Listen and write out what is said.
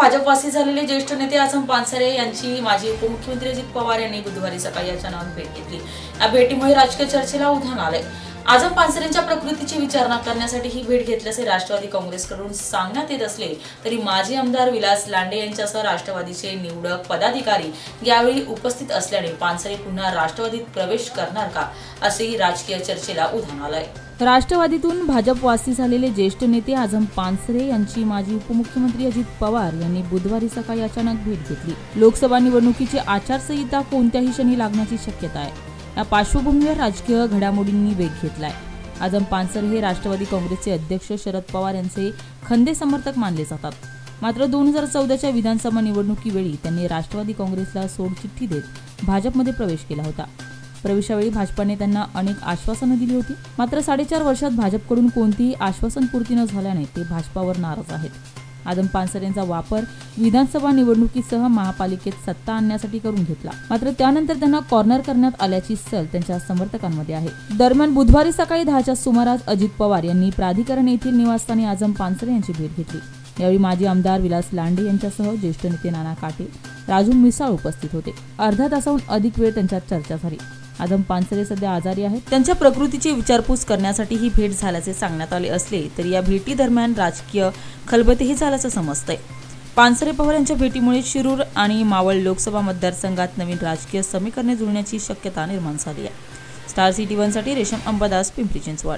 भाजपवासी झालेले ज्येष्ठ नेते आझम पानसरे यांची माजी उपमुख्यमंत्री अजित पवार यांनी बुधवारी सकाळी अचानक भेट घेतली। या भेटीमुळे राजकीय चर्चेला उधाण आले। आझम पानसरेंच्या प्रकृतीची विचारणा करण्यासाठी ही भेट घेतल्याचे राष्ट्रवादी काँग्रेसकडून सांगण्यात येत असले तरी माजी आमदार विलास लांडे यांच्यासह राष्ट्रवादीचे निवडक पदाधिकारी यावेळी उपस्थित असल्याने पानसरे पुन्हा राष्ट्रवादीत प्रवेश करणार का असेही राजकीय चर्चेला उधाण आलंय। राष्ट्रवादीतून भाजपवासी झालेले ज्येष्ठ नेते आझम पानसरे यांची माजी उपमुख्यमंत्री अजित पवार यांनी बुधवारी सकाळी अचानक भेट घेतली। लोकसभा निवडणुकीची आचारसंहिता कोणत्याही क्षणी लागण्याची शक्यता आहे। या पार्श्वभूमीवर राजकीय घडामोडींनी वेग घेतलाय। आझम पानसरे हे राष्ट्रवादी काँग्रेसचे अध्यक्ष शरद पवार यांचे खंदे समर्थक मानले जातात। मात्र 2014च्या विधानसभा निवडणुकीवेळी त्यांनी राष्ट्रवादी काँग्रेसला सोडचिठ्ठी देत भाजपमध्ये प्रवेश केला होता। प्रवेशावेळी भाजपाने त्यांना अनेक आश्वासनं दिली होती। मात्र 4.5 वर्षात भाजपकडून कोणतीही आश्वासन पूर्ती न झाल्याने ते भाजपावर नाराज आहेत। आझम पानसरेंचा वापर विधानसभा निवडणुकीसह महापालिकेत सत्ता आणण्यासाठी करून घेतला। मात्र त्यानंतर त्यांना कॉर्नर करण्यात आल्याची सल त्यांच्या समर्थकांमध्ये आहे। दरम्यान बुधवारी सकाळी 10च्या सुमारास अजित पवार यांनी प्राधिकरण येथील निवासस्थानी आझम पानसरे यांची भेट घेतली। यावेळी माजी आमदार विलास लांडे यांच्यासह ज्येष्ठ नेते नाना काटे, राजू मिसाळ उपस्थित होते। अर्धा तासाहून अधिक वेळ त्यांच्यात चर्चा झाली। आझम पानसरे सध्या आजारी आहेत। त्यांच्या प्रकृतीची विचारपूस करण्यासाठी ही भेट झाल्याचे सांगण्यात आले असले तरी या भेटी दरम्यान राजकीय खलबतेही झाल्याचं समजतंय। पानसरे पवार यांच्या भेटीमुळे शिरूर आणि मावळ लोकसभा मतदारसंघात नवीन राजकीय समीकरणे जुळण्याची शक्यता निर्माण झाली आहे। स्टार सिटी 1 साठी रेशम अंबादास, पिंपरी चिंचवड।